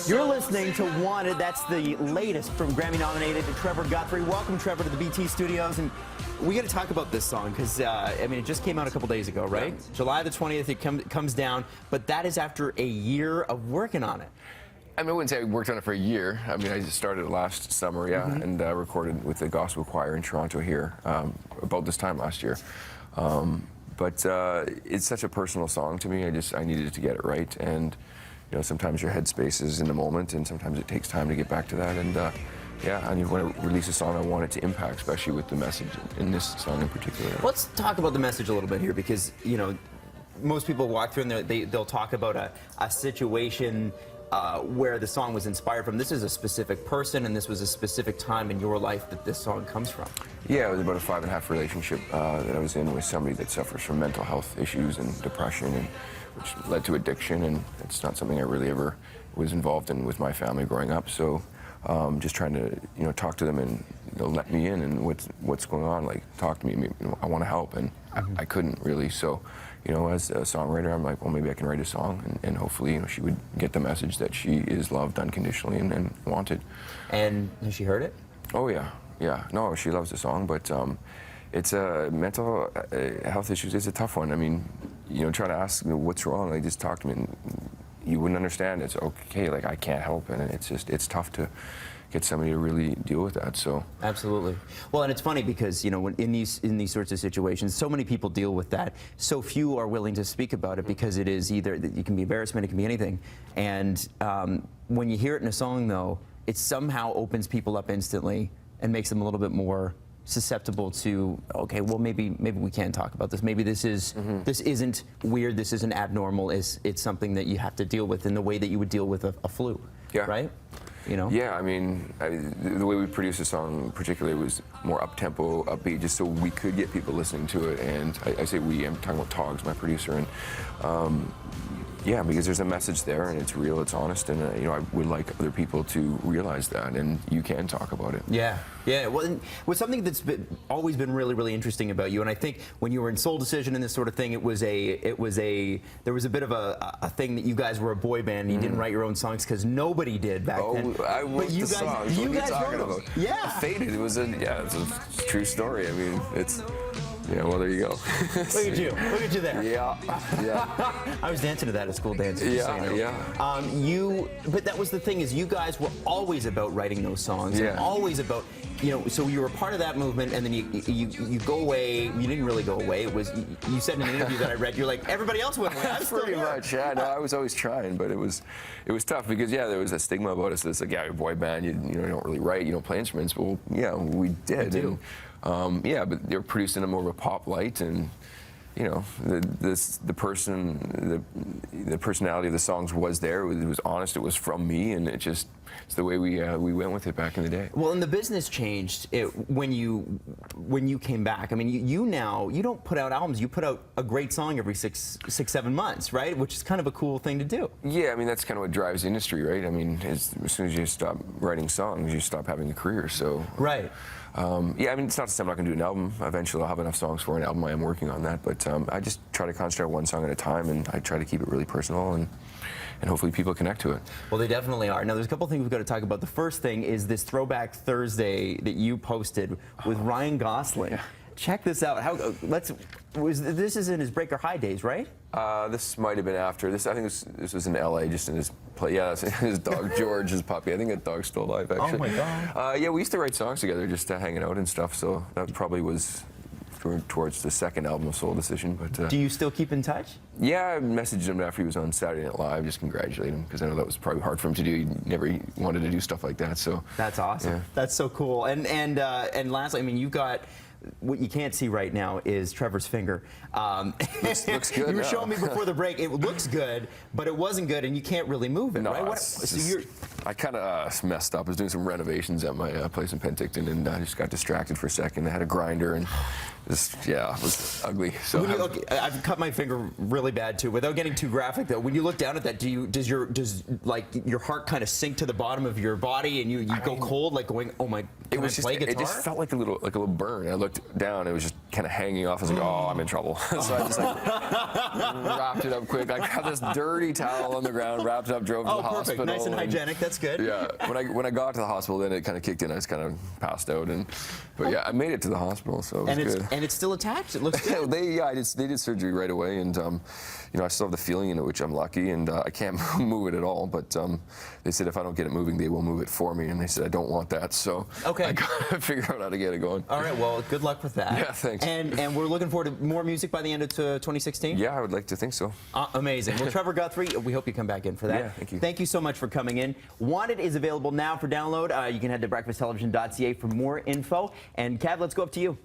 You're listening to Wanted. That's the latest from Grammy-nominated Trevor Guthrie. Welcome, Trevor, to the BT Studios. And we got to talk about this song because, I mean, it just came out a couple days ago, right? Yeah. July the 20th, it comes down. But that is after a year of working on it. I mean, I wouldn't say I worked on it for a year. I mean, I just started last summer, and recorded with the gospel choir in Toronto here about this time last year. But it's such a personal song to me. I needed to get it right, and you know, sometimes your headspace is in the moment, and sometimes it takes time to get back to that. And yeah, I mean, when I release a song, I want it to impact, especially with the message in this song in particular. Let's talk about the message a little bit here, because you know, most people walk through and they'll talk about a situation where the song was inspired from. This is a specific person, and this was a specific time in your life that this song comes from. Yeah, it was about a 5.5 relationship that I was in with somebody that suffers from mental health issues and depression, and which led to addiction, and it's not something I really ever was involved in with my family growing up. So just trying to talk to them and let me in and what's going on, like talk to me. I want to help, and I couldn't really. So as a songwriter, I'm like, well, maybe I can write a song, and hopefully she would get the message that she is loved unconditionally and wanted. And has she heard it? Oh yeah. No, she loves the song, but it's mental health issues. It's a tough one. I mean, try to ask what's wrong. Like, just talk to me, and you wouldn't understand. It's okay. Like, I can't help, and it's tough to get somebody to really deal with that. So absolutely. Well, and it's funny because when in these sorts of situations, so many people deal with that. So few are willing to speak about it because it is either it can be embarrassment, it can be anything. And when you hear it in a song, though, it somehow opens people up instantly and makes them a little bit more susceptible to, okay, well, maybe we can talk about this. Maybe this isn't weird. This isn't abnormal. It's something that you have to deal with in the way that you would deal with a flu. Yeah. Right. Yeah, I mean, the way we produced the song particularly was more up-tempo, upbeat, just so we could get people listening to it. And I say we, I'm talking about Togs, my producer, and yeah, because there's a message there, and it's real, it's honest, and I would like other people to realize that, and you can talk about it. Yeah. Well, and with something that's always been really, really interesting about you, and I think when you were in Soul Decision and this sort of thing, there was a bit of a thing that you guys were a boy band and you didn't write your own songs because nobody did back then. I wrote the songs. You guys talking about? Yeah. Faded. It's a true story. I mean, it's. Yeah, well, there you go. Look at you. Look at you there. Yeah. I was dancing to that at school dance. Yeah. But that was the thing, is you guys were always about writing those songs. Yeah. And always about, so you were part of that movement, and then you go away. You didn't really go away. It was, you said in an interview that I read, you're like, everybody else went away. I'm still Pretty here. much, yeah. No, I was always trying, but it was tough because, yeah, there was a stigma about us. It's like, yeah, you're a boy band, you don't really write, you don't play instruments. Well, yeah, we did. We do. And, yeah, but they were produced in a more of a pop light, and the personality of the songs was there. It was honest. It was from me, and it's the way we went with it back in the day. Well, and the business changed when you came back. I mean, you now don't put out albums. You put out a great song every 6-7 months, right? Which is kind of a cool thing to do. Yeah, I mean, that's kind of what drives the industry, right? I mean, as soon as you stop writing songs, you stop having a career. So right. Yeah, I mean, it's not to say I'm not going to do an album. Eventually, I'll have enough songs for an album. I am working on that, but I just try to concentrate on one song at a time, and I try to keep it really personal, and hopefully people connect to it. Well, they definitely are. This a couple things we've got to talk about. The first thing is this Throwback Thursday that you posted with Ryan Gosling. Yeah. Check this out. This is in his Breaker High days, right? This might have been after. I think this was in LA, just in his play. Yeah, his dog George, his puppy. I think that dog's still alive, actually. Oh my God. Yeah, we used to write songs together, just hanging out and stuff. So that probably was towards the second album of Soul Decision. But do you still keep in touch? Yeah, I messaged him after he was on Saturday Night Live, just congratulate him, because I know that was probably hard for him to do. He never wanted to do stuff like that. So that's awesome. Yeah. That's so cool. And lastly, I mean, you've got. What you can't see right now is Trevor's finger. Looks good. You were showing me before the break. It looks good, but it wasn't good, and you can't really move it, no, right? I kind of messed up. I was doing some renovations at my place in Penticton, and I just got distracted for a second. I had a grinder, and it was ugly. So I've cut my finger really bad too. Without getting too graphic, though, when you look down at that, does your heart kind of sink to the bottom of your body, and you go cold, like going, oh my? It just felt like a little burn. I looked down. It was just kind of hanging off. I was like, oh, I'm in trouble. So I just like wrapped it up quick. I got this dirty towel on the ground, wrapped it up, drove to the perfect. hospital. Nice and hygienic. That's good. Yeah. When I got to the hospital, then it kind of kicked in. I just kind of passed out, but yeah, I made it to the hospital, so it was good. And it's still attached. It looks good. They did surgery right away, and I still have the feeling in it, which I'm lucky, and I can't move it at all. But they said if I don't get it moving, they will move it for me, and they said I don't want that, so I gotta figure out how to get it going. All right. Well, good luck with that. Yeah. Thanks. And we're looking forward to more music by the end of 2016? Yeah, I would like to think so. Amazing. Well, Trevor Guthrie, we hope you come back in for that. Yeah, thank you. Thank you so much for coming in. Wanted is available now for download. You can head to breakfasttelevision.ca for more info. And Cav, let's go up to you.